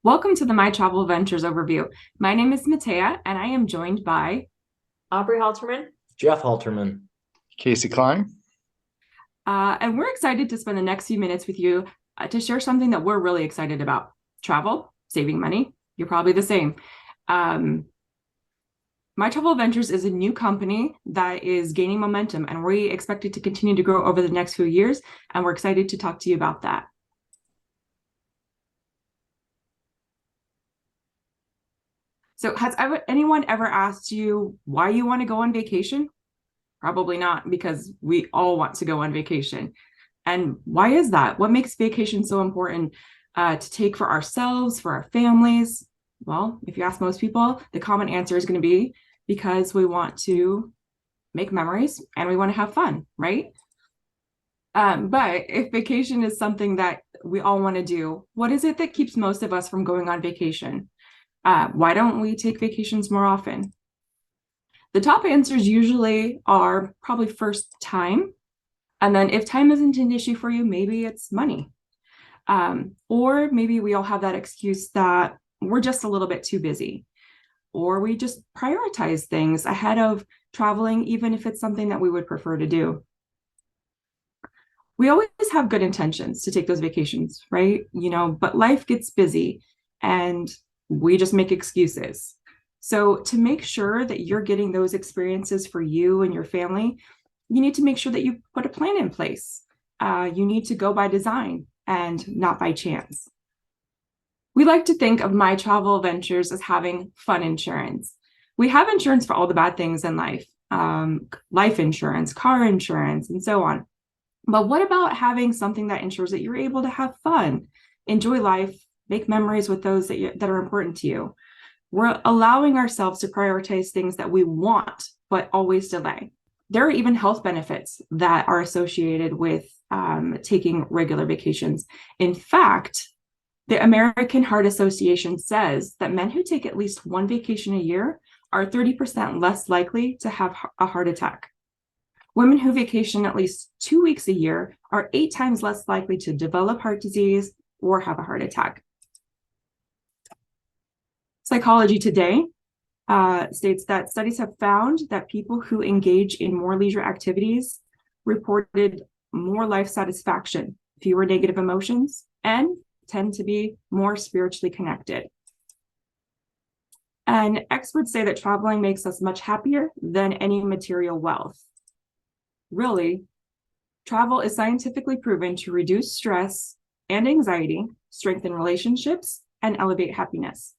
Welcome to the My Travel Ventures overview. My name is Matea, and I am joined by Aubrey Halterman. Jeff Halterman. Casey Klein. and we're excited to spend the next few minutes with you to share something that we're really excited about: travel, saving money. You're probably the same. Um, My Travel Ventures is a new company that is gaining momentum, and we expect it to continue to grow over the next few years. And we're excited to talk to you about that. So, has anyone ever asked you why you want to go on vacation? Probably not, because we all want to go on vacation. And why is that? What makes vacation so important to take for ourselves, for our families? Well, if you ask most people, the common answer is going to be because we want to make memories and we want to have fun, right? But if vacation is something that we all want to do, what is it that keeps most of us from going on vacation? Why don't we take vacations more often? The top answers usually are probably first time. And then if time isn't an issue for you, maybe it's money. Or maybe we all have that excuse that we're just a little bit too busy, or we just prioritize things ahead of traveling, even if it's something that we would prefer to do. We always have good intentions to take those vacations, right? But life gets busy and we just make excuses. So, to make sure that you're getting those experiences for you and your family, you need to make sure that you put a plan in place. You need to go by design and not by chance. We like to think of My Travel Ventures as having fun insurance. We have insurance for all the bad things in life, life insurance, car insurance, and so on. But what about having something that ensures that you're able to have fun, enjoy life, make memories with those that are important to you? We're allowing ourselves to prioritize things that we want, but always delay. There are even health benefits that are associated with taking regular vacations. In fact, the American Heart Association says that men who take at least one vacation a year are 30% less likely to have a heart attack. Women who vacation at least 2 weeks a year are 8 times less likely to develop heart disease or have a heart attack. Psychology Today states that studies have found that people who engage in more leisure activities reported more life satisfaction, fewer negative emotions, and tend to be more spiritually connected. And experts say that traveling makes us much happier than any material wealth. Really, travel is scientifically proven to reduce stress and anxiety, strengthen relationships, and elevate happiness.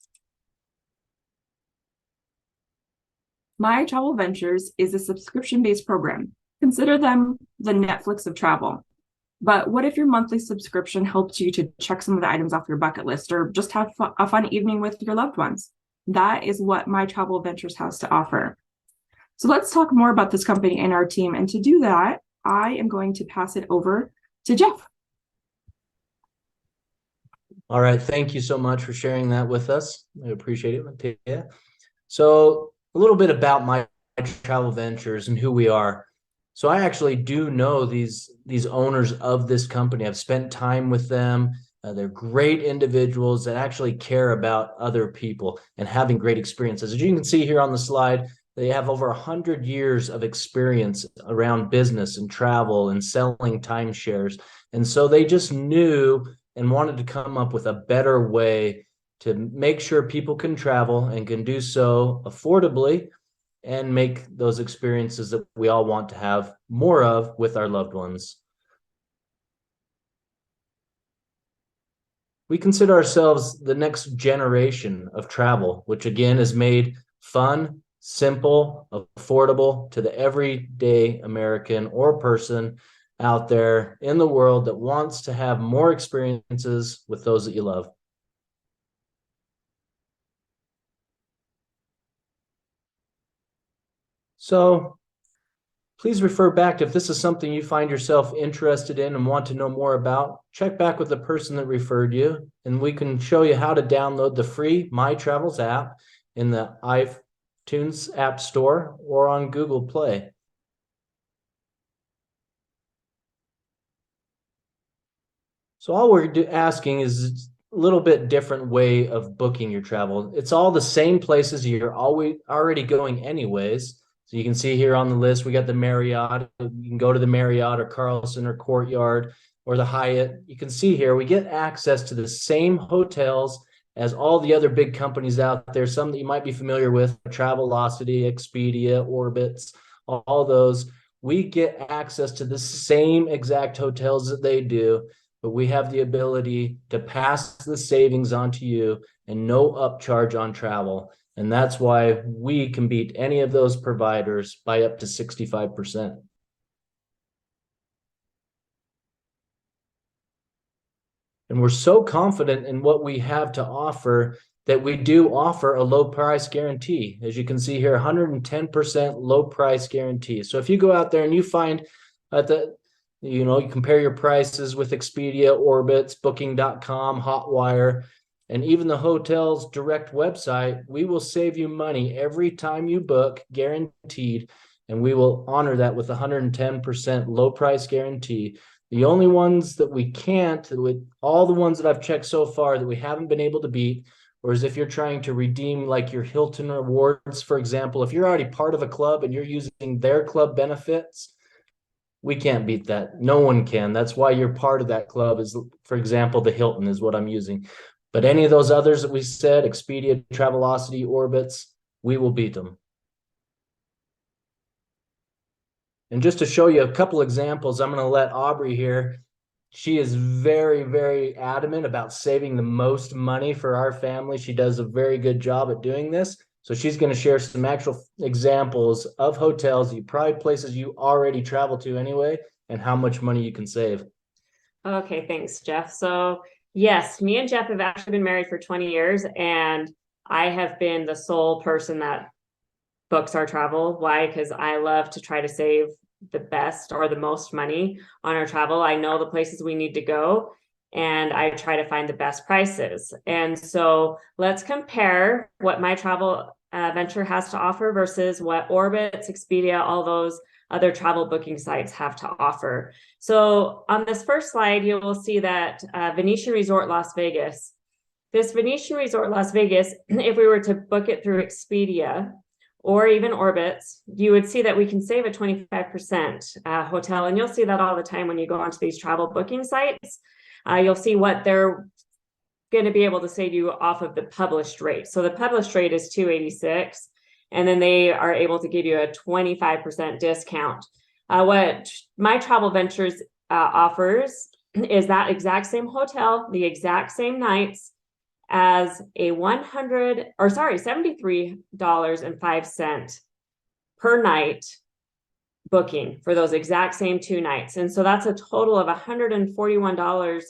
My Travel Ventures is a subscription-based program. Consider them the Netflix of travel. But what if your monthly subscription helped you to check some of the items off your bucket list, or just have a fun evening with your loved ones? That is what My Travel Ventures has to offer. So let's talk more about this company and our team. And to do that, I am going to pass it over to Jeff. All right. Thank you so much for sharing that with us. I appreciate it, Matea. So a little bit about My Travel Ventures and who we are. So I actually do know these owners of this company. I've spent time with them. They're great individuals that actually care about other people and having great experiences. As you can see here on the slide, they have over 100 years of experience around business and travel and selling timeshares. And so they just knew and wanted to come up with a better way to make sure people can travel and can do so affordably and make those experiences that we all want to have more of with our loved ones. We consider ourselves the next generation of travel, which again is made fun, simple, affordable to the everyday American or person out there in the world that wants to have more experiences with those that you love. So please refer back to, if this is something you find yourself interested in and want to know more about, check back with the person that referred you, and we can show you how to download the free My Travels app in the iTunes App Store or on Google Play. So all we're asking is little bit different way of booking your travel. It's all the same places you're always already going anyways. So you can see here on the list, we got the Marriott. You can go to the Marriott or Carlson or Courtyard or the Hyatt. You can see here, we get access to the same hotels as all the other big companies out there. Some that you might be familiar with, Travelocity, Expedia, Orbitz, all those. We get access to the same exact hotels that they do, but we have the ability to pass the savings on to you and no upcharge on travel. And that's why we can beat any of those providers by up to 65%. And we're so confident in what we have to offer that we do offer a low price guarantee. As you can see here, 110% low price guarantee. So if you go out there and you find that you compare your prices with Expedia, Orbitz, Booking.com, Hotwire, and even the hotel's direct website, we will save you money every time you book, guaranteed, and we will honor that with 110% low price guarantee. The only ones that we can't, with all the ones that I've checked so far that we haven't been able to beat, or is if you're trying to redeem like your Hilton rewards, for example, if you're already part of a club and you're using their club benefits, we can't beat that. No one can. That's why you're part of that club is, for example, the Hilton is what I'm using. But any of those others that we said, Expedia, Travelocity, Orbitz, we will beat them. And just to show you a couple examples, I'm going to let Aubrey here. She is very, very adamant about saving the most money for our family. She does a very good job at doing this. So she's going to share some actual examples of hotels, probably places you already travel to anyway, and how much money you can save. Okay, thanks, Jeff. So yes, me and Jeff have actually been married for 20 years, and I have been the sole person that books our travel. Why? Because I love to try to save the best or the most money on our travel. I know the places we need to go, and I try to find the best prices. And so let's compare what my travel venture has to offer versus what Orbitz, Expedia, all those other travel booking sites have to offer. So on this first slide, you will see that Venetian Resort Las Vegas. This Venetian Resort Las Vegas, if we were to book it through Expedia or even Orbitz, you would see that we can save a 25% hotel. And you'll see that all the time when you go onto these travel booking sites. You'll see what they're going to be able to save you off of the published rate. So the published rate is $286, and then they are able to give you a 25% discount. What My Travel Ventures offers is that exact same hotel, the exact same nights, as a $73.05 per night booking for those exact same 2 nights. And so that's a total of $141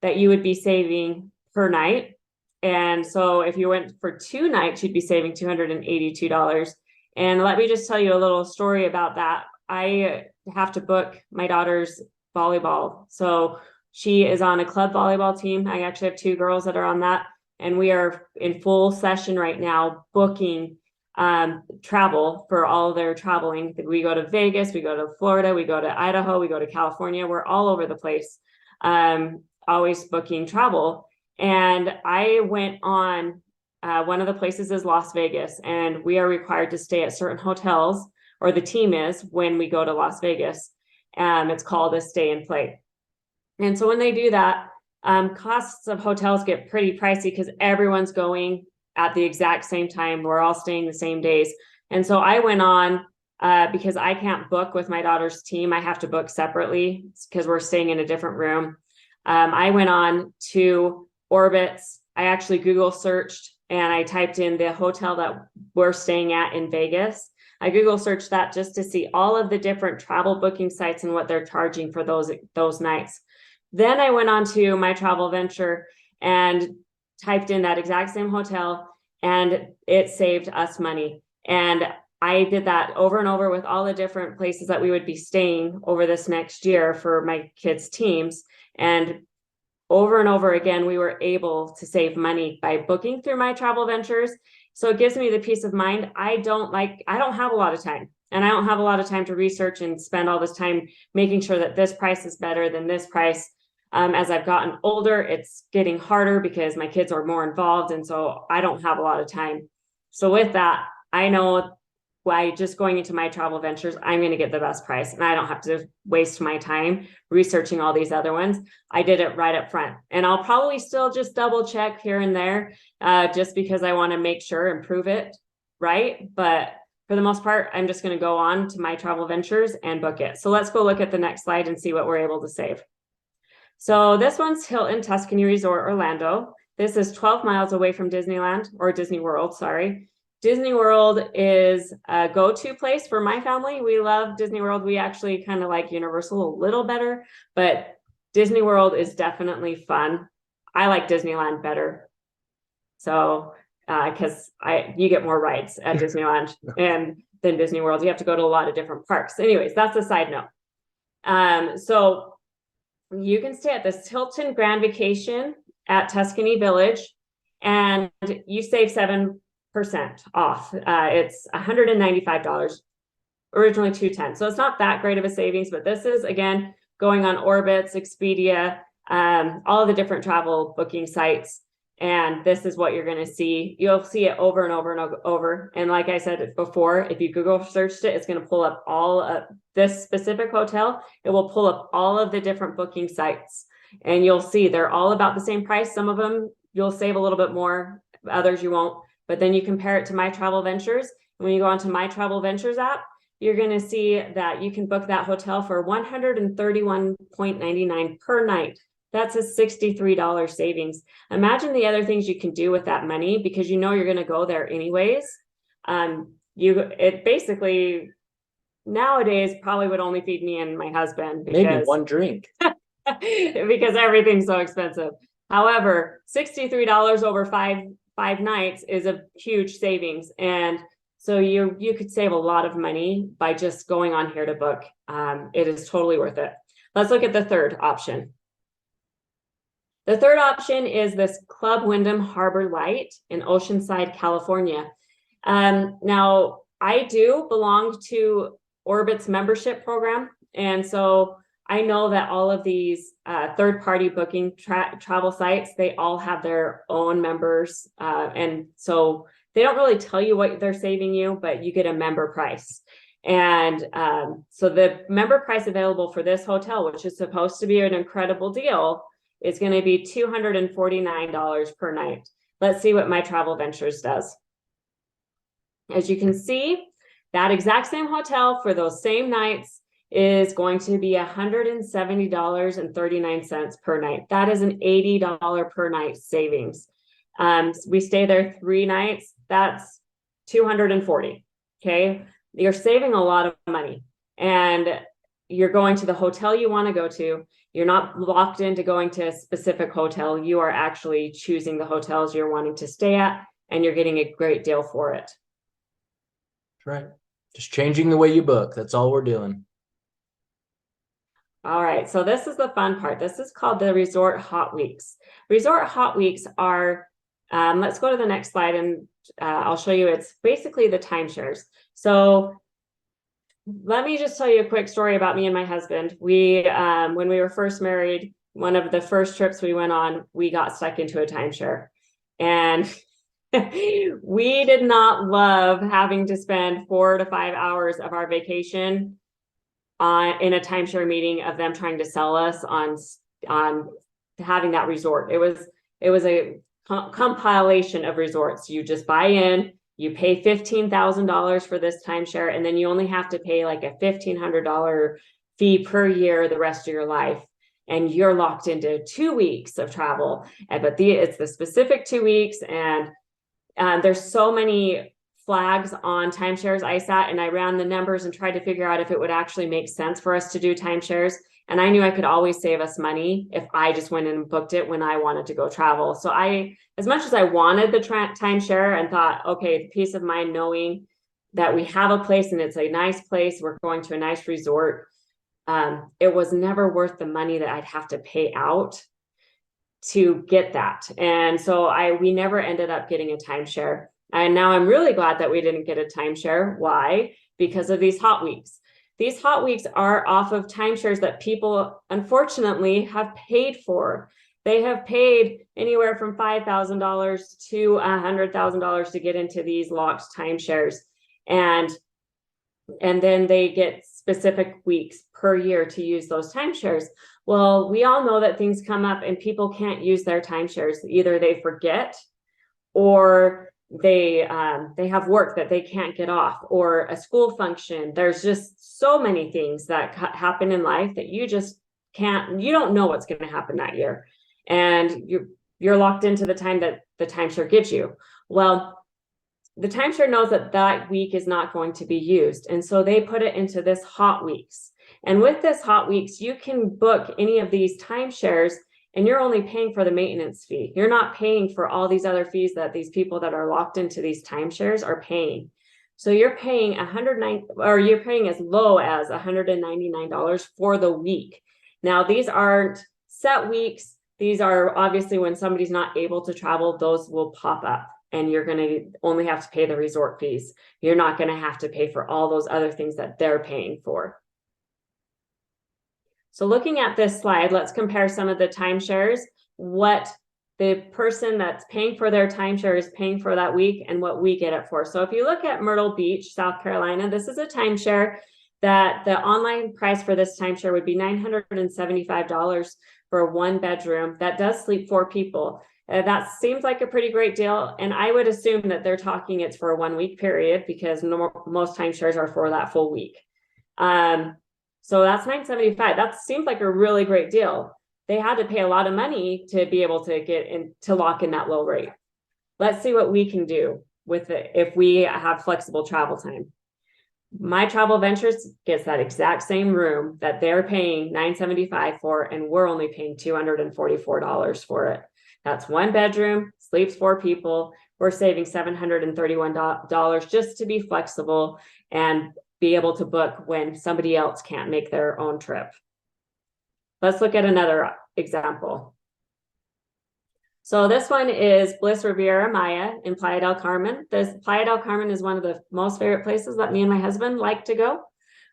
that you would be saving per night. And so if you went for 2 nights, you'd be saving $282. And let me just tell you a little story about that. I have to book my daughter's volleyball. So she is on a club volleyball team. I actually have 2 girls that are on that. And we are in full session right now booking travel for all their traveling. We go to Vegas, we go to Florida, we go to Idaho, we go to California. We're all over the place, always booking travel. And I went on, one of the places is Las Vegas, and we are required to stay at certain hotels, or the team is, when we go to Las Vegas. It's called a stay and play. And so when they do that, costs of hotels get pretty pricey because everyone's going at the exact same time. We're all staying the same days. And so I went on, because I can't book with my daughter's team. I have to book separately because we're staying in a different room. I went on to Orbitz. I actually Google searched and I typed in the hotel that we're staying at in Vegas. I Google searched that just to see all of the different travel booking sites and what they're charging for those nights. Then I went on to My Travel Venture and typed in that exact same hotel, and it saved us money. And I did that over and over with all the different places that we would be staying over this next year for my kids' teams. And over again, we were able to save money by booking through My Travel Ventures. So it gives me the peace of mind. I don't have a lot of time, and I don't have a lot of time to research and spend all this time making sure that this price is better than this price. As I've gotten older, it's getting harder because my kids are more involved. And so I don't have a lot of time. So with that, I know by just going into My Travel Ventures, I'm going to get the best price and I don't have to waste my time researching all these other ones. I did it right up front, and I'll probably still just double check here and there, just because I want to make sure and prove it right. But for the most part, I'm just going to go on to My Travel Ventures and book it. So let's go look at the next slide and see what we're able to save. So this one's Hilton Tuscany Resort, Orlando. This is 12 miles away from Disneyland, or Disney World, sorry. Disney World is a go-to place for my family. We love Disney World. We actually kind of like Universal a little better, but Disney World is definitely fun. I like Disneyland better. So, because you get more rides at Disneyland and than Disney World. You have to go to a lot of different parks. Anyways, that's a side note. So you can stay at this Hilton Grand Vacation at Tuscany Village, and you save 7% off. It's $195, originally $210. So it's not that great of a savings, but this is, again, going on Orbitz, Expedia, all of the different travel booking sites. And this is what you're going to see. You'll see it over and over and over. And like I said before, if you Google searched it, it's going to pull up all of this specific hotel. It will pull up all of the different booking sites, and you'll see they're all about the same price. Some of them you'll save a little bit more, others you won't. But then you compare it to My Travel Ventures. When you go onto My Travel Ventures app, you're going to see that you can book that hotel for $131.99 per night. That's a $63 savings. Imagine the other things you can do with that money, because you know you're going to go there anyways. It basically nowadays probably would only feed me and my husband, because Maybe one drink. because everything's so expensive. However, $63 over five nights is a huge savings. And so you could save a lot of money by just going on here to book. It is totally worth it. Let's look at the third option. The third option is this Club Wyndham Harbor Light in Oceanside, California. Now, I do belong to Orbitz membership program. And so I know that all of these third-party booking travel sites, they all have their own members. And so they don't really tell you what they're saving you, but you get a member price. And so the member price available for this hotel, which is supposed to be an incredible deal, is going to be $249 per night. Let's see what My Travel Ventures does. As you can see, that exact same hotel for those same nights is going to be $170.39 per night. That is an $80 per night savings. We stay there 3 nights. That's $240. Okay. You're saving a lot of money, and you're going to the hotel you want to go to. You're not locked into going to a specific hotel. You are actually choosing the hotels you're wanting to stay at, and you're getting a great deal for it. That's right. Just changing the way you book. That's all we're doing. All right. So this is the fun part. This is called the Resort Hot Weeks. Resort Hot Weeks are, let's go to the next slide, and I'll show you. It's basically the timeshares. So let me just tell you a quick story about me and my husband. We, when we were first married, one of the first trips we went on, we got stuck into a timeshare, and we did not love having to spend 4 to 5 hours of our vacation in a timeshare meeting of them trying to sell us on having that resort. It was a compilation of resorts. You just buy in. You pay $15,000 for this timeshare, and then you only have to pay like a $1,500 fee per year the rest of your life. And you're locked into 2 weeks of travel. But it's the specific 2 weeks, and there's so many flags on timeshares I sat and I ran the numbers and tried to figure out if it would actually make sense for us to do timeshares. And I knew I could always save us money if I just went and booked it when I wanted to go travel. So as much as I wanted the timeshare and thought, okay, the peace of mind knowing that we have a place and it's a nice place, we're going to a nice resort, it was never worth the money that I'd have to pay out to get that. And so we never ended up getting a timeshare. And now I'm really glad that we didn't get a timeshare. Why? Because of these hot weeks. These hot weeks are off of timeshares that people unfortunately have paid for. They have paid anywhere from $5,000 to $100,000 to get into these locked timeshares. And then they get specific weeks per year to use those timeshares. Well, we all know that things come up and people can't use their timeshares. Either they forget, or they have work that they can't get off, or a school function. There's just so many things that happen in life that you just can't, you don't know what's going to happen that year. And you're locked into the time that the timeshare gives you. Well, the timeshare knows that that week is not going to be used. And so they put it into this hot weeks. And with this hot weeks, you can book any of these timeshares and you're only paying for the maintenance fee. You're not paying for all these other fees that these people that are locked into these timeshares are paying. So you're paying you're paying as low as $199 for the week. Now, these aren't set weeks. These are obviously when somebody's not able to travel, those will pop up and you're going to only have to pay the resort fees. You're not going to have to pay for all those other things that they're paying for. So looking at this slide, let's compare some of the timeshares, what the person that's paying for their timeshare is paying for that week and what we get it for. So if you look at Myrtle Beach, South Carolina, this is a timeshare that the online price for this timeshare would be $975 for a 1-bedroom that does sleep 4 people. That seems like a pretty great deal. And I would assume that they're talking it's for a 1-week period because most timeshares are for that full week. So that's $975. That seems like a really great deal. They had to pay a lot of money to be able to get in to lock in that low rate. Let's see what we can do with it if we have flexible travel time. My Travel Ventures gets that exact same room that they're paying $975 for, and we're only paying $244 for it. That's 1 bedroom, sleeps 4 people. We're saving $731 just to be flexible and be able to book when somebody else can't make their own trip. Let's look at another example. So this one is Bliss Riviera Maya in Playa del Carmen. Playa del Carmen is one of the most favorite places that me and my husband like to go.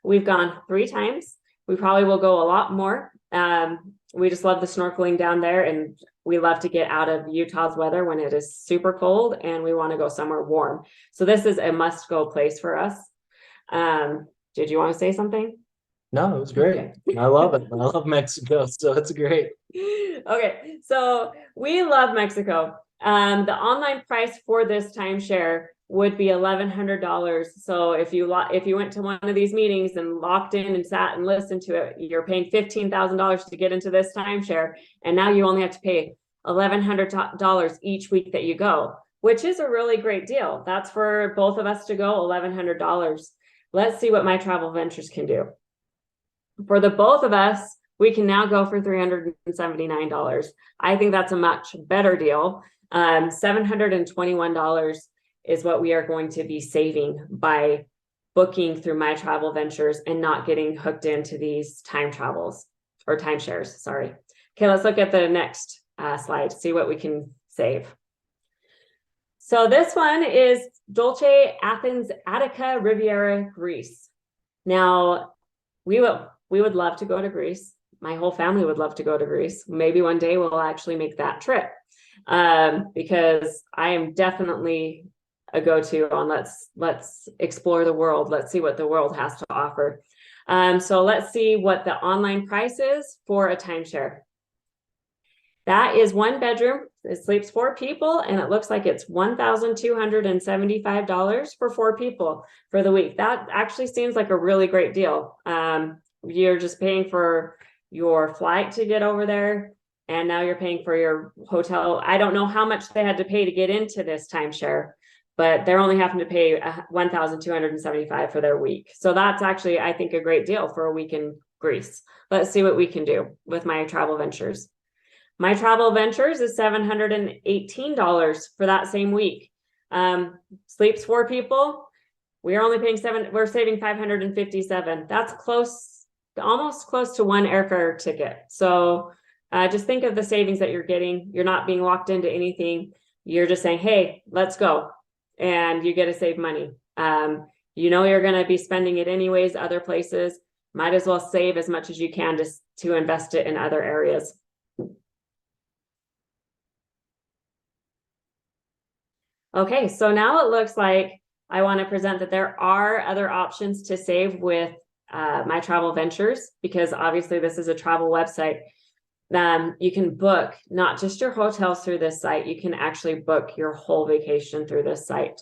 We've gone 3 times. We probably will go a lot more. We just love the snorkeling down there, and we love to get out of Utah's weather when it is super cold and we want to go somewhere warm. So this is a must-go place for us. Did you want to say something? No, it was great. Okay. I love it. I love Mexico, so it's great. Okay, so we love Mexico. The online price for this timeshare would be $1,100. So if you went to one of these meetings and locked in and sat and listened to it, you're paying $15,000 to get into this timeshare, and now you only have to pay $1,100 each week that you go, which is a really great deal. That's for both of us to go, $1,100. Let's see what My Travel Ventures can do. For the both of us, we can now go for $379. I think that's a much better deal. $721 is what we are going to be saving by booking through My Travel Ventures and not getting hooked into these time travels or timeshares. Sorry. Okay, let's look at the next slide, see what we can save. So this one is Dolce Athens Attica Riviera, Greece. Now, we would love to go to Greece. My whole family would love to go to Greece. Maybe one day we'll actually make that trip because I am definitely a go-to on let's explore the world. Let's see what the world has to offer. So let's see what the online price is for a timeshare. That is 1 bedroom. It sleeps 4 people, and it looks like it's $1,275 for 4 people for the week. That actually seems like a really great deal. You're just paying for your flight to get over there, and now you're paying for your hotel. I don't know how much they had to pay to get into this timeshare, but they're only having to pay $1,275 for their week. So that's actually, I think, a great deal for a week in Greece. Let's see what we can do with My Travel Ventures. My Travel Ventures is $718 for that same week. Sleeps 4 people. We're only paying we're saving $557. That's almost close to 1 airfare ticket. So just think of the savings that you're getting. You're not being locked into anything. You're just saying, hey, let's go. And you get to save money. You know you're going to be spending it anyways other places. Might as well save as much as you can to invest it in other areas. Okay, so now it looks like I want to present that there are other options to save with My Travel Ventures, because obviously this is a travel website. You can book not just your hotels through this site, you can actually book your whole vacation through this site.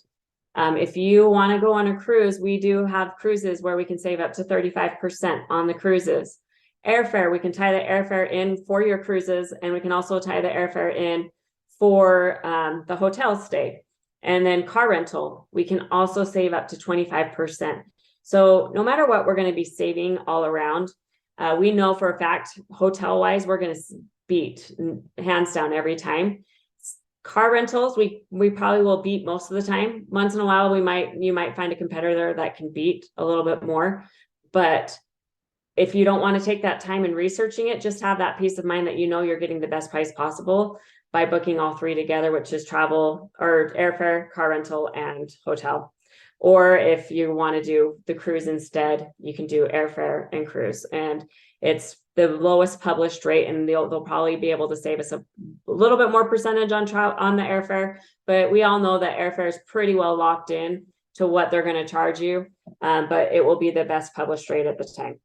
If you want to go on a cruise, we do have cruises where we can save up to 35% on the cruises. Airfare, we can tie the airfare in for your cruises, and we can also tie the airfare in for the hotel stay. And then car rental, we can also save up to 25%. So no matter what, we're going to be saving all around. We know for a fact, hotel wise, we're going to beat hands down every time. Car rentals, we probably will beat most of the time. Once in a while, you might find a competitor that can beat a little bit more. But if you don't want to take that time in researching it, just have that peace of mind that you know you're getting the best price possible by booking all three together, which is travel or airfare, car rental, and hotel. Or if you want to do the cruise instead, you can do airfare and cruise. And it's the lowest published rate, and they'll probably be able to save us a little bit more percentage on the airfare. But we all know that airfare is pretty well locked in to what they're going to charge you. But it will be the best published rate at the time.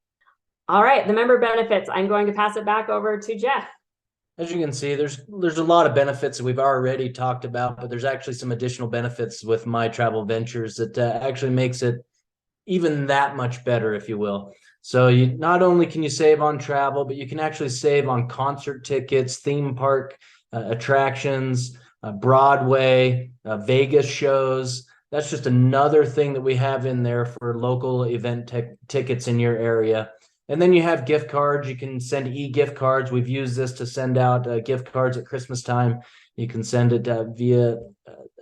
All right, the member benefits. I'm going to pass it back over to Jeff. As you can see, there's a lot of benefits that we've already talked about, but there's actually some additional benefits with My Travel Ventures that actually makes it even that much better, if you will. So you not only can you save on travel, but you can actually save on concert tickets, theme park attractions, Broadway, Vegas shows. That's just another thing that we have in there for local event tickets in your area. And then you have gift cards. You can send e-gift cards. We've used this to send out gift cards at Christmas time. You can send it via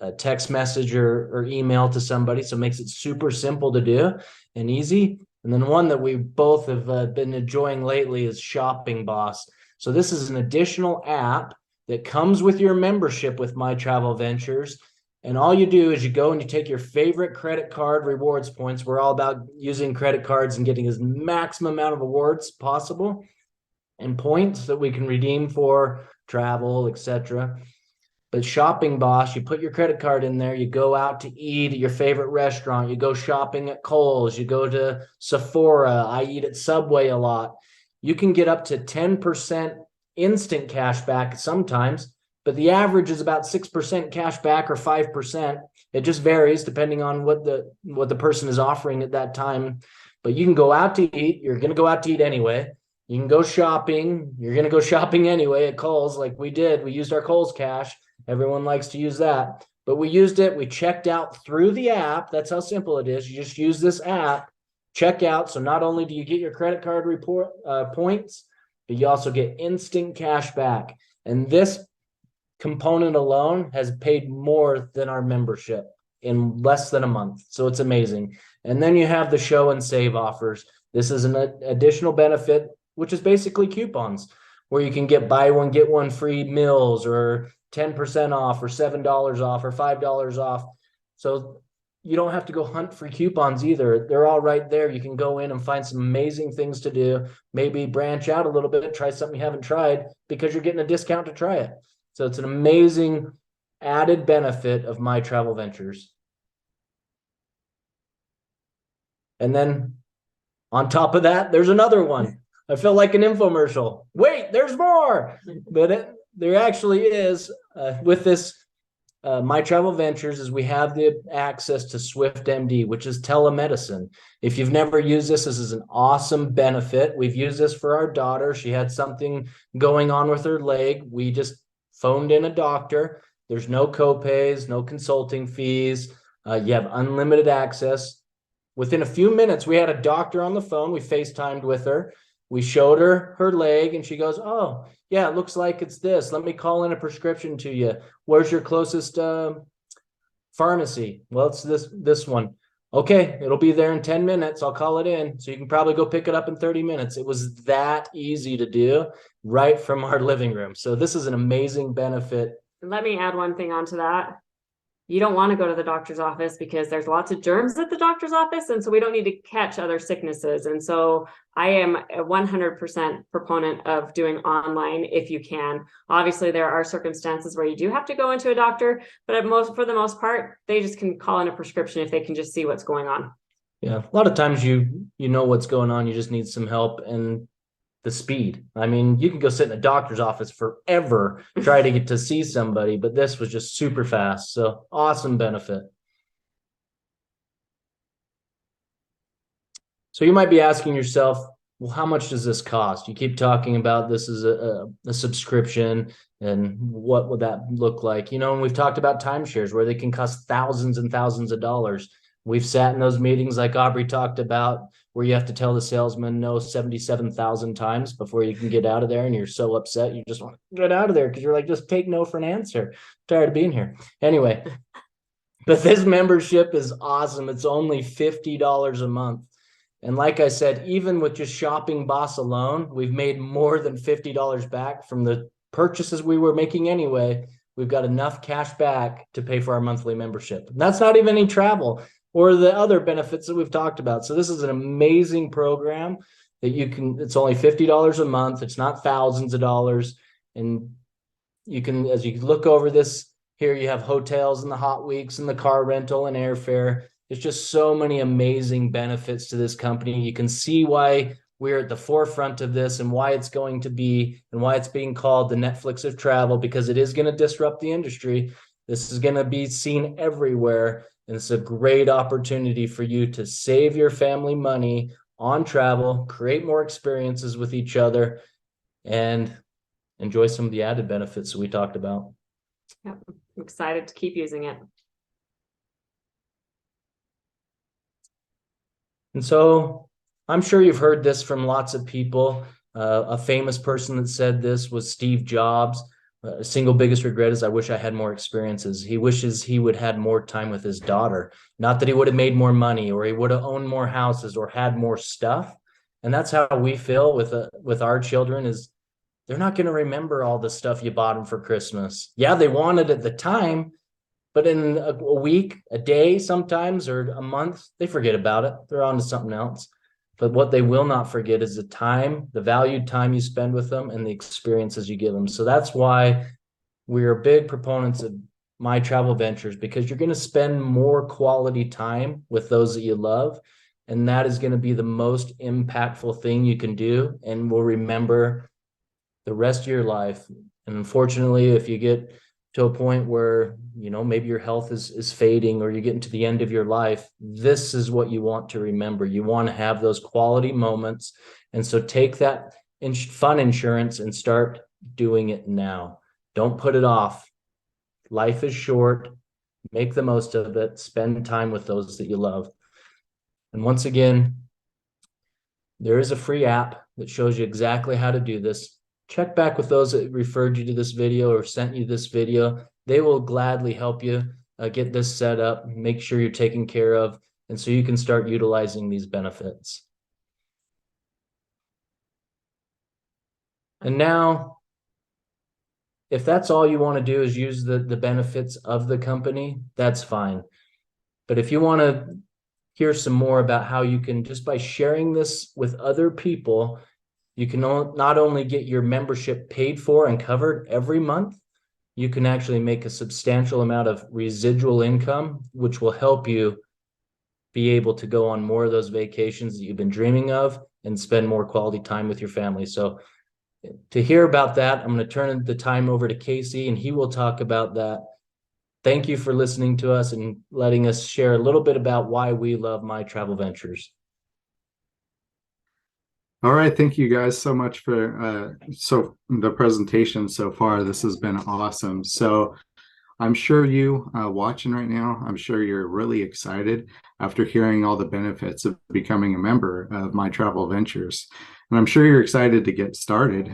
a text message or email to somebody. So it makes it super simple to do and easy. And then one that we both have been enjoying lately is Shopping Boss. So this is an additional app that comes with your membership with My Travel Ventures. And all you do is you go and you take your favorite credit card rewards points. We're all about using credit cards and getting as maximum amount of awards possible and points that we can redeem for travel, etc. But Shopping Boss, you put your credit card in there, you go out to eat at your favorite restaurant, you go shopping at Kohl's, you go to Sephora, I eat at Subway a lot. You can get up to 10% instant cash back sometimes. But the average is about 6% cash back or 5%. It just varies depending on what the person is offering at that time. But you can go out to eat. You're going to go out to eat anyway. You can go shopping. You're going to go shopping anyway at Kohl's like we did. We used our Kohl's cash. Everyone likes to use that. But we used it. We checked out through the app. That's how simple it is. You just use this app, check out. So not only do you get your credit card points, but you also get instant cash back. And this component alone has paid more than our membership in less than a month. So it's amazing. And then you have the show and save offers. This is an additional benefit, which is basically coupons where you can get buy one, get one free meals or 10% off or $7 off or $5 off. So you don't have to go hunt for coupons either. They're all right there. You can go in and find some amazing things to do. Maybe branch out a little bit, try something you haven't tried because you're getting a discount to try it. So it's an amazing added benefit of My Travel Ventures. And then on top of that, there's another one. I feel like an infomercial. Wait, there's more. But there actually is with this My Travel Ventures is we have the access to SwiftMD, which is telemedicine. If you've never used this is an awesome benefit. We've used this for our daughter. She had something going on with her leg. We just phoned in a doctor. There's no copays, no consulting fees. You have unlimited access. Within a few minutes, we had a doctor on the phone. We FaceTimed with her. We showed her her leg and she goes, oh, yeah, it looks like it's this. Let me call in a prescription to you. Where's your closest pharmacy? Well, it's this one. Okay, it'll be there in 10 minutes. I'll call it in. So you can probably go pick it up in 30 minutes. It was that easy to do right from our living room. So this is an amazing benefit. Let me add one thing onto that. you don't want to go to the doctor's office because there's lots of germs at the doctor's office. And so we don't need to catch other sicknesses. And so I am a 100% proponent of doing online if you can. Obviously, there are circumstances where you do have to go into a doctor, but for the most part, they just can call in a prescription if they can just see what's going on. Yeah, a lot of times you know what's going on, you just need some help, and the speed. I mean, you can go sit in a doctor's office forever, try to get to see somebody, but this was just super fast. So awesome benefit. So you might be asking yourself, well, how much does this cost? You keep talking about this is a subscription, and what would that look like? You know, and we've talked about timeshares where they can cost thousands and thousands of dollars. We've sat in those meetings like Aubrey talked about, where you have to tell the salesman no 77,000 times before you can get out of there. And you're so upset, you just want to get out of there because you're like, just take no for an answer. I'm tired of being here. Anyway, but this membership is awesome. It's only $50 a month. And like I said, even with just Shopping Boss alone, we've made more than $50 back from the purchases we were making anyway. We've got enough cash back to pay for our monthly membership. And that's not even any travel or the other benefits that we've talked about. So this is an amazing program that you can, it's only $50 a month. It's not thousands of dollars. And you can, as you look over this here, you have hotels and the hot weeks and the car rental and airfare. There's just so many amazing benefits to this company. You can see why we're at the forefront of this and why it's going to be, and why it's being called the Netflix of travel, because it is going to disrupt the industry. This is going to be seen everywhere. And it's a great opportunity for you to save your family money on travel, create more experiences with each other, and enjoy some of the added benefits that we talked about. Yep. I'm excited to keep using it. And so I'm sure you've heard this from lots of people. A famous person that said this was Steve Jobs. Single biggest regret is I wish I had more experiences. He wishes he would have had more time with his daughter. Not that he would have made more money or he would have owned more houses or had more stuff. And that's how we feel with our children, is they're not going to remember all the stuff you bought them for Christmas. Yeah, they want it at the time, but in a week, a day sometimes, or a month, they forget about it. They're on to something else. But what they will not forget is the time, the valued time you spend with them and the experiences you give them. So that's why we are big proponents of My Travel Ventures, because you're going to spend more quality time with those that you love. And that is going to be the most impactful thing you can do, and will remember the rest of your life. And unfortunately, if you get to a point where, you know, maybe your health is fading, or you're getting to the end of your life, this is what you want to remember. You want to have those quality moments. And so take that fun insurance and start doing it now. Don't put it off. Life is short. Make the most of it. Spend time with those that you love. And once again, there is a free app that shows you exactly how to do this. Check back with those that referred you to this video or sent you this video. They will gladly help you get this set up, make sure you're taken care of, and so you can start utilizing these benefits. And now, if that's all you want to do is use the benefits of the company, that's fine. But if you want to hear some more about how you can, just by sharing this with other people, you can not only get your membership paid for and covered every month, you can actually make a substantial amount of residual income, which will help you be able to go on more of those vacations that you've been dreaming of and spend more quality time with your family. So to hear about that, I'm going to turn the time over to Casey, and he will talk about that. Thank you for listening to us and letting us share a little bit about why we love My Travel Ventures. All right, thank you guys so much for the presentation so far. This has been awesome. So I'm sure you watching right now, I'm sure you're really excited after hearing all the benefits of becoming a member of My Travel Ventures. And I'm sure you're excited to get started.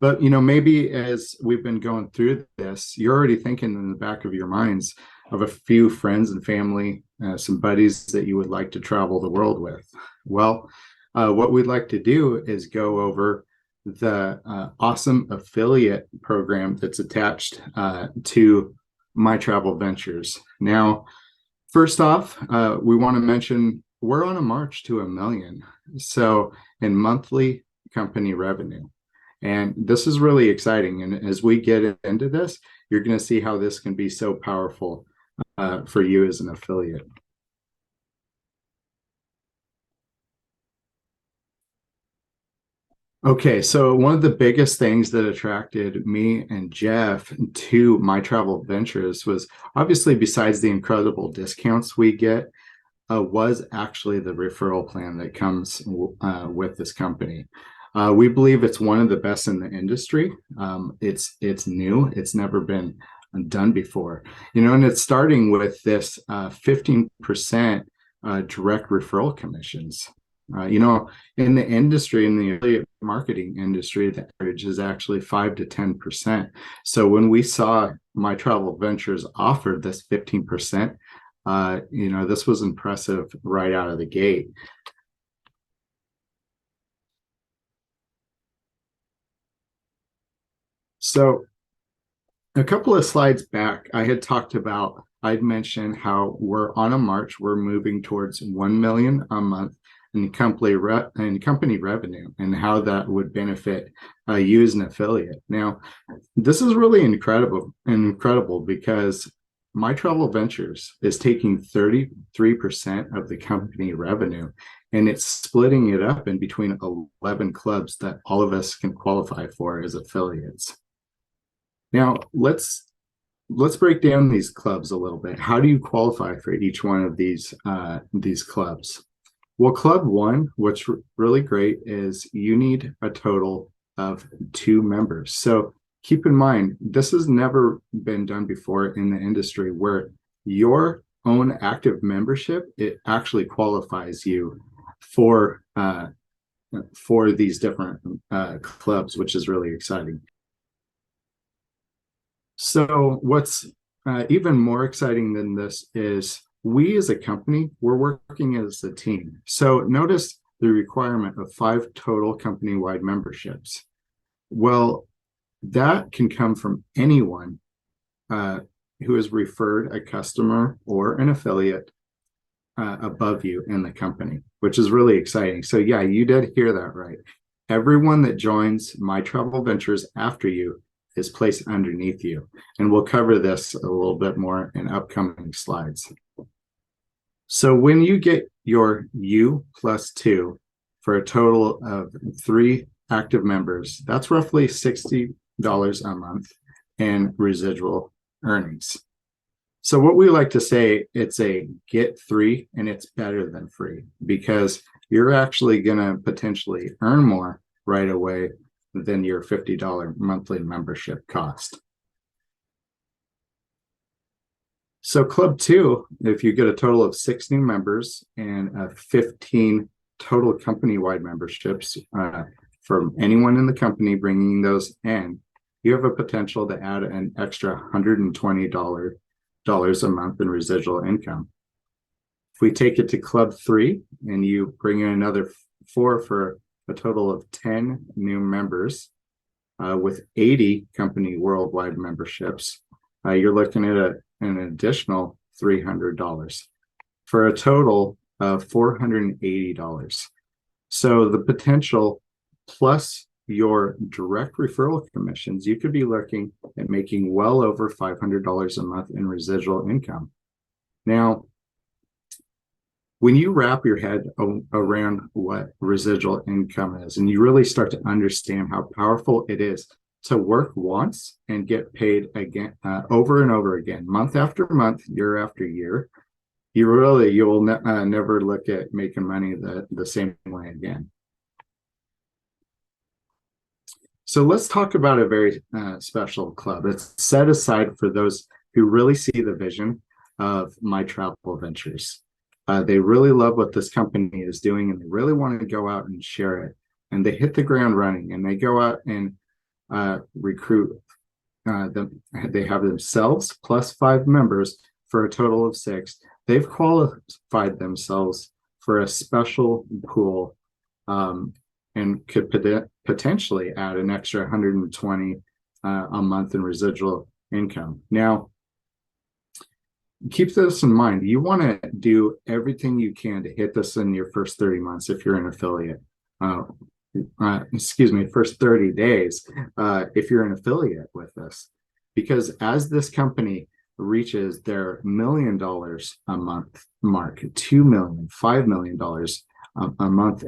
But, you know, maybe as we've been going through this, you're already thinking in the back of your minds of a few friends and family, some buddies that you would like to travel the world with. Well, what we'd like to do is go over the awesome affiliate program that's attached to My Travel Ventures. Now, first off, we want to mention we're on a march to 1 million. So in monthly company revenue. And this is really exciting. And as we get into this, you're going to see how this can be so powerful for you as an affiliate. Okay, so one of the biggest things that attracted me and Jeff to My Travel Ventures was obviously, besides the incredible discounts we get, was actually the referral plan that comes with this company. We believe it's one of the best in the industry. It's new. It's never been done before, and it's starting with this 15% direct referral commissions. In the industry, in the affiliate marketing industry, the average is actually 5 to 10%. So when we saw My Travel Ventures offered this 15%, this was impressive right out of the gate. So a couple of slides back, I'd mentioned how we're on a march. We're moving towards 1 million a month in company revenue, and how that would benefit you as an affiliate. Now, this is really incredible because My Travel Ventures is taking 33% of the company revenue, and it's splitting it up in between 11 clubs that all of us can qualify for as affiliates. Now, let's break down these clubs a little bit. How do you qualify for each one of these clubs? Well, Club 1, what's really great is you need a total of 2 members. So keep in mind, this has never been done before in the industry, where your own active membership, it actually qualifies you for these different clubs, which is really exciting. So what's even more exciting than this is we as a company, we're working as a team. So notice the requirement of 5 total company-wide memberships. Well, that can come from anyone who has referred a customer or an affiliate above you in the company, which is really exciting. So yeah, you did hear that right. Everyone that joins My Travel Ventures after you is placed underneath you. And we'll cover this a little bit more in upcoming slides. So when you get your U plus 2 for a total of 3 active members, that's roughly $60 a month in residual earnings. So what we like to say, it's a get 3 and it's better than free, because you're actually going to potentially earn more right away than your $50 monthly membership cost. So Club 2, if you get a total of 6 new members and 15 total company-wide memberships from anyone in the company bringing those in, you have a potential to add an extra $120 a month in residual income. If we take it to Club 3 and you bring in another 4 for a total of 10 new members with 80 company worldwide memberships, you're looking at an additional $300 for a total of $480. So the potential plus your direct referral commissions, you could be looking at making well over $500 a month in residual income. Now, when you wrap your head around what residual income is, and you really start to understand how powerful it is to work once and get paid again, over and over again, month after month, year after year, you'll never look at making money the same way again. So let's talk about a very special club. It's set aside for those who really see the vision of My Travel Ventures. They really love what this company is doing, and they really want to go out and share it. And they hit the ground running, and they go out and recruit them. They have themselves plus 5 members for a total of 6. They've qualified themselves for a special pool and could potentially add an extra $120 a month in residual income. Now, keep this in mind. You want to do everything you can to hit this in your first 30 months if you're an affiliate. Excuse me, first 30 days if you're an affiliate with this. Because as this company reaches their $1 million a month mark, $2 million, $5 million a month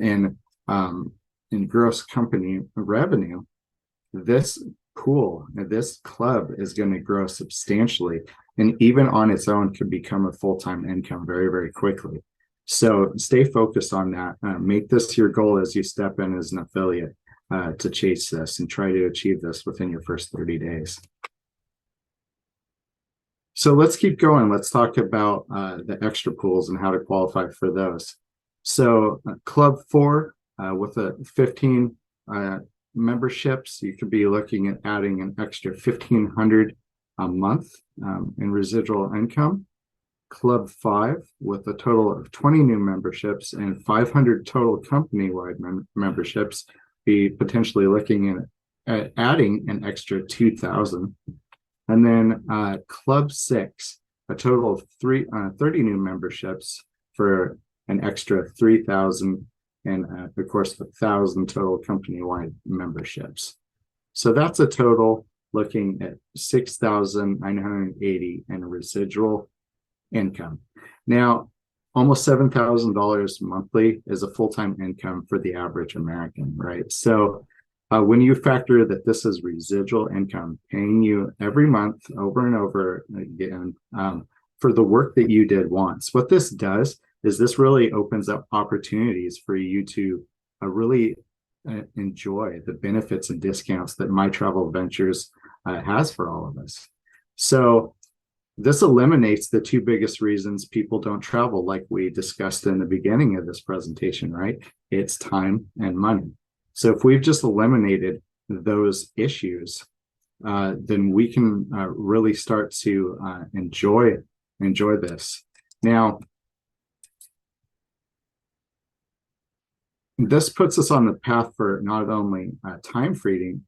in gross company revenue, this pool, this club is going to grow substantially, and even on its own could become a full-time income very, very quickly. So stay focused on that. Make this your goal as you step in as an affiliate to chase this and try to achieve this within your first 30 days. So let's keep going. Let's talk about the extra pools and how to qualify for those. So Club 4 with a 15 memberships, you could be looking at adding an extra $1,500 a month in residual income. Club 5 with a total of 20 new memberships and 500 total company-wide memberships, be potentially looking at adding an extra 2,000. And then Club 6, a total of 30 new memberships for an extra 3,000, and of course 1,000 total company-wide memberships. So that's a total looking at 6,980 in residual income. Now, almost $7,000 monthly is a full-time income for the average American, right? So when you factor that this is residual income paying you every month over and over again for the work that you did once, what this does is this really opens up opportunities for you to really enjoy the benefits and discounts that My Travel Ventures has for all of us. So this eliminates the two biggest reasons people don't travel, like we discussed in the beginning of this presentation, right? It's time and money. So if we've just eliminated those issues, then we can really start to enjoy this. Now, this puts us on the path for not only time freedom,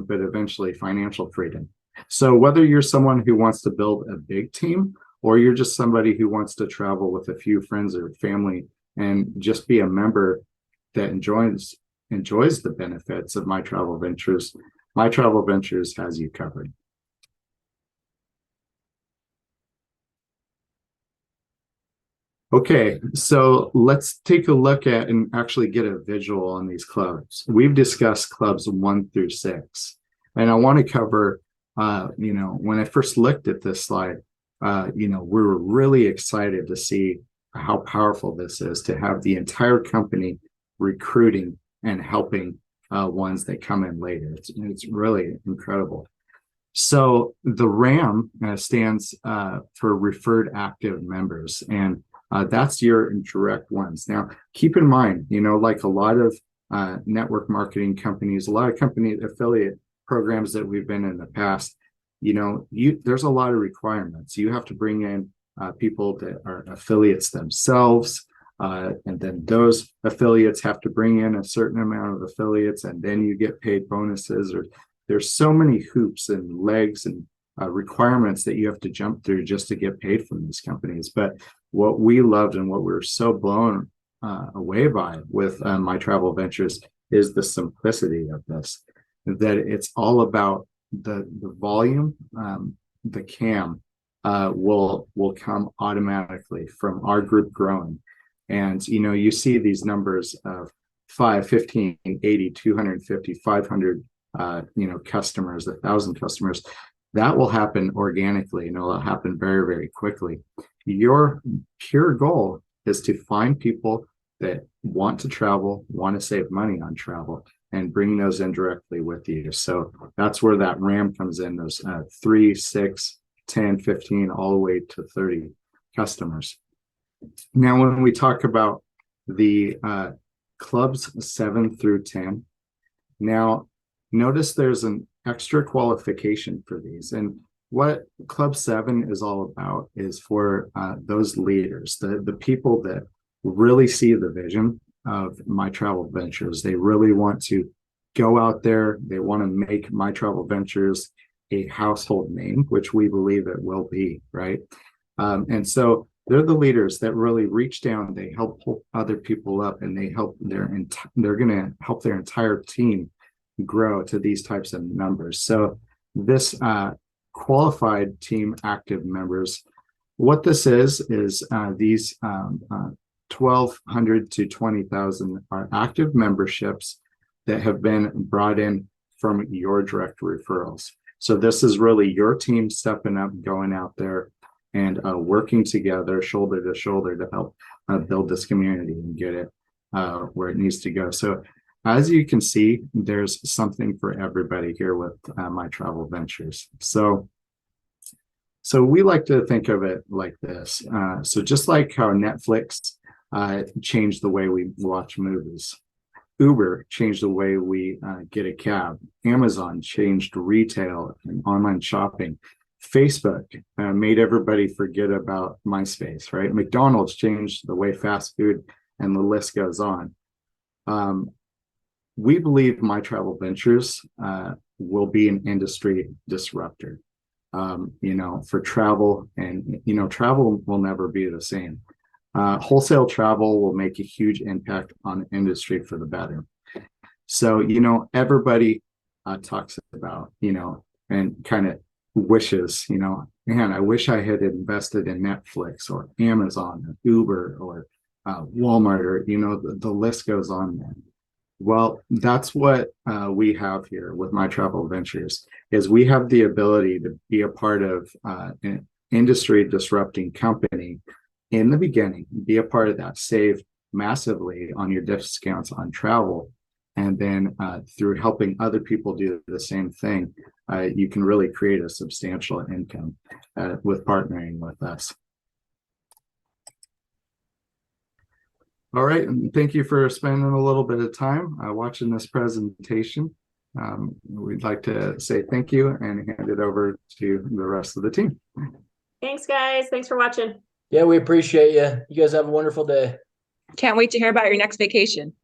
but eventually financial freedom. So whether you're someone who wants to build a big team, or you're just somebody who wants to travel with a few friends or family and just be a member that enjoys the benefits of My Travel Ventures has you covered. Okay, so let's take a look at and actually get a visual on these clubs. We've discussed clubs 1 through 6, and I want to cover, when I first looked at this slide, we were really excited to see how powerful this is to have the entire company recruiting and helping ones that come in later. It's really incredible. So the RAM stands for Referred Active Members, and that's your direct ones. Now, keep in mind, like a lot of network marketing companies, a lot of company affiliate programs that we've been in the past, there's a lot of requirements. You have to bring in people that are affiliates themselves, and then those affiliates have to bring in a certain amount of affiliates, and then you get paid bonuses. Or there's so many hoops and legs and requirements that you have to jump through just to get paid from these companies. But what we loved and what we were so blown away by with My Travel Ventures is the simplicity of this, that it's all about the volume. The CAM will come automatically from our group growing. And, you see these numbers of 5, 15, 80, 250, 500, customers, 1,000 customers. That will happen organically, and it'll happen very, very quickly. Your pure goal is to find people that want to travel, want to save money on travel, and bring those in directly with you. So that's where that RAM comes in, those 3, 6, 10, 15, all the way to 30 customers. Now, when we talk about the clubs 7 through 10, now notice there's an extra qualification for these. And what Club 7 is all about is for those leaders, the people that really see the vision of My Travel Ventures. They really want to go out there. They want to make My Travel Ventures a household name, which we believe it will be, right? And so they're the leaders that really reach down. They help pull other people up, and they're going to help their entire team grow to these types of numbers. So this qualified team active members, what this is these 1,200 to 20,000 are active memberships that have been brought in from your direct referrals. So this is really your team stepping up, going out there and working together shoulder to shoulder to help build this community and get it where it needs to go. So as you can see, there's something for everybody here with My Travel Ventures. So we like to think of it like this. So just like how Netflix changed the way we watch movies, Uber changed the way we get a cab, Amazon changed retail and online shopping, Facebook made everybody forget about MySpace, right? McDonald's changed the way fast food, and the list goes on. We believe My Travel Ventures will be an industry disruptor, for travel, and, travel will never be the same. Wholesale travel will make a huge impact on the industry for the better. So, everybody talks about, and kind of wishes, man, I wish I had invested in Netflix or Amazon or Uber or Walmart, or, the list goes on then. Well, that's what we have here with My Travel Ventures, is we have the ability to be a part of an industry disrupting company in the beginning, be a part of that, save massively on your discounts on travel. And then through helping other people do the same thing, you can really create a substantial income with partnering with us. All right, and thank you for spending a little bit of time watching this presentation. We'd like to say thank you and hand it over to the rest of the team. Thanks, guys. Thanks for watching. Yeah, we appreciate you. You guys have a wonderful day. Can't wait to hear about your next vacation.